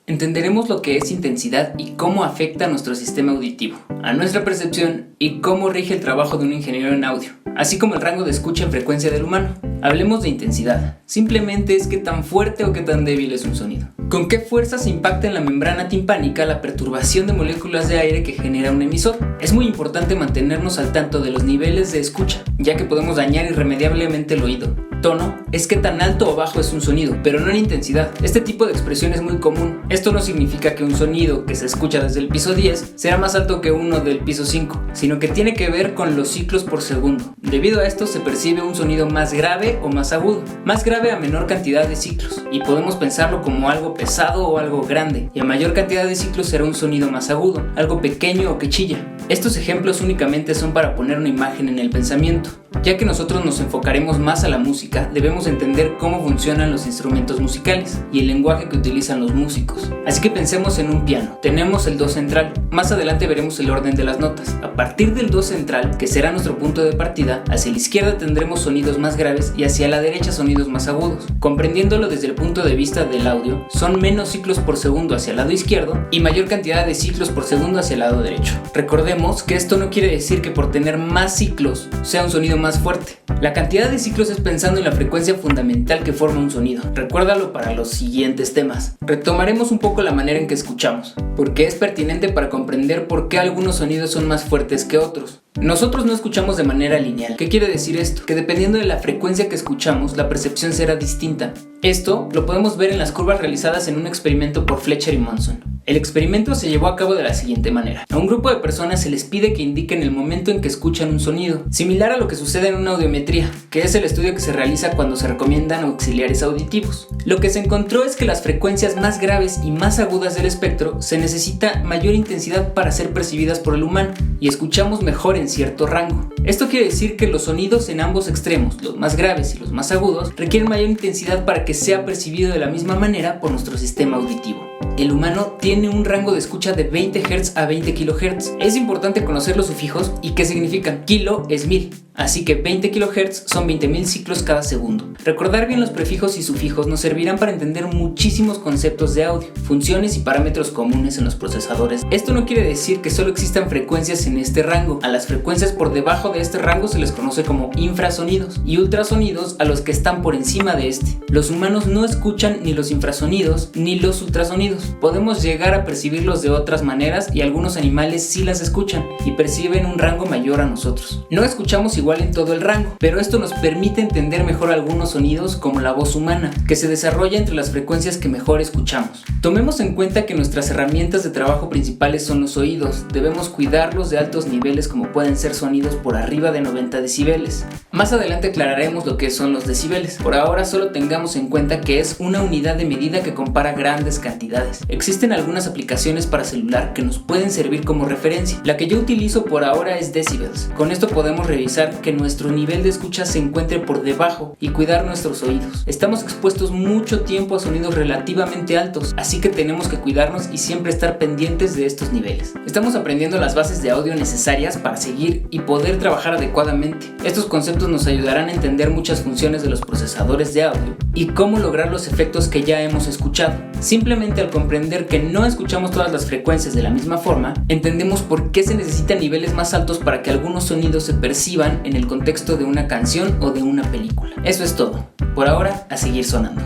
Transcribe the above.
entenderemos lo que es intensidad y cómo afecta a nuestro sistema auditivo, a nuestra percepción y cómo rige el trabajo de un ingeniero en audio, así como el rango de escucha en frecuencia del humano. Hablemos de intensidad. Simplemente es qué tan fuerte o qué tan débil es un sonido. ¿Con qué fuerza se impacta en la membrana timpánica la perturbación de moléculas de aire que genera un emisor? Es muy importante mantenernos al tanto de los niveles de escucha, ya que podemos dañar irremediablemente el oído. Tono es qué tan alto o bajo es un sonido, pero no en intensidad. Este tipo de expresión es muy común. Esto no significa que un sonido que se escucha desde el piso 10 será más alto que uno del piso 5, sino que tiene que ver con los ciclos por segundo. Debido a esto se percibe un sonido más grave o más agudo, más grave a menor cantidad de ciclos, y podemos pensarlo como algo pesado o algo grande, y a mayor cantidad de ciclos será un sonido más agudo, algo pequeño o que chilla. Estos ejemplos únicamente son para poner una imagen en el pensamiento. Ya que nosotros nos enfocaremos más a la música, debemos entender cómo funcionan los instrumentos musicales y el lenguaje que utilizan los músicos. Así que pensemos en un piano. Tenemos el do central. Más adelante veremos el orden de las notas. A partir del do central, que será nuestro punto de partida, hacia la izquierda tendremos sonidos más graves y hacia la derecha sonidos más agudos. Comprendiéndolo desde el punto de vista del audio, son menos ciclos por segundo hacia el lado izquierdo y mayor cantidad de ciclos por segundo hacia el lado derecho. Recordemos que esto no quiere decir que por tener más ciclos sea un sonido más fuerte. La cantidad de ciclos es pensando en la frecuencia fundamental que forma un sonido. Recuérdalo para los siguientes temas. Retomaremos un poco la manera en que escuchamos, porque es pertinente para comprender por qué algunos sonidos son más fuertes que otros. Nosotros no escuchamos de manera lineal. ¿Qué quiere decir esto? Que dependiendo de la frecuencia que escuchamos, la percepción será distinta. Esto lo podemos ver en las curvas realizadas en un experimento por Fletcher y Monson. El experimento se llevó a cabo de la siguiente manera. A un grupo de personas se les pide que indiquen el momento en que escuchan un sonido, similar a lo que sucede en una audiometría, que es el estudio que se realiza cuando se recomiendan auxiliares auditivos. Lo que se encontró es que las frecuencias más graves y más agudas del espectro se necesita mayor intensidad para ser percibidas por el humano, y escuchamos mejor en cierto rango. Esto quiere decir que los sonidos en ambos extremos, los más graves y los más agudos, requieren mayor intensidad para que sea percibido de la misma manera por nuestro sistema auditivo. El humano tiene un rango de escucha de 20 Hz a 20 kHz. Es importante conocer los sufijos y qué significan. Kilo es 1000, así que 20 kHz son 20.000 ciclos cada segundo. Recordar bien los prefijos y sufijos nos servirán para entender muchísimos conceptos de audio, funciones y parámetros comunes en los procesadores. Esto no quiere decir que solo existan frecuencias en este rango. A las frecuencias por debajo de este rango se les conoce como infrasonidos y ultrasonidos a los que están por encima de este. Los humanos no escuchan ni los infrasonidos ni los ultrasonidos. Podemos llegar a percibirlos de otras maneras y algunos animales sí las escuchan y perciben un rango mayor a nosotros. No escuchamos igual en todo el rango, pero esto nos permite entender mejor algunos sonidos como la voz humana, que se desarrolla entre las frecuencias que mejor escuchamos. Tomemos en cuenta que nuestras herramientas de trabajo principales son los oídos. Debemos cuidarlos de altos niveles como pueden ser sonidos por arriba de 90 decibeles. Más adelante aclararemos lo que son los decibeles. Por ahora solo tengamos en cuenta que es una unidad de medida que compara grandes cantidades. Existen algunas aplicaciones para celular que nos pueden servir como referencia. La que yo utilizo por ahora es decibels. Con esto podemos revisar que nuestro nivel de escucha se encuentre por debajo y cuidar nuestros oídos. Estamos expuestos mucho tiempo a sonidos relativamente altos, así que tenemos que cuidarnos y siempre estar pendientes de estos niveles. Estamos aprendiendo las bases de audio necesarias para seguir y poder trabajar adecuadamente. Estos conceptos nos ayudarán a entender muchas funciones de los procesadores de audio y cómo lograr los efectos que ya hemos escuchado. Simplemente al comprender que no escuchamos todas las frecuencias de la misma forma, entendemos por qué se necesitan niveles más altos para que algunos sonidos se perciban en el contexto de una canción o de una película. Eso es todo. Por ahora, a seguir sonando.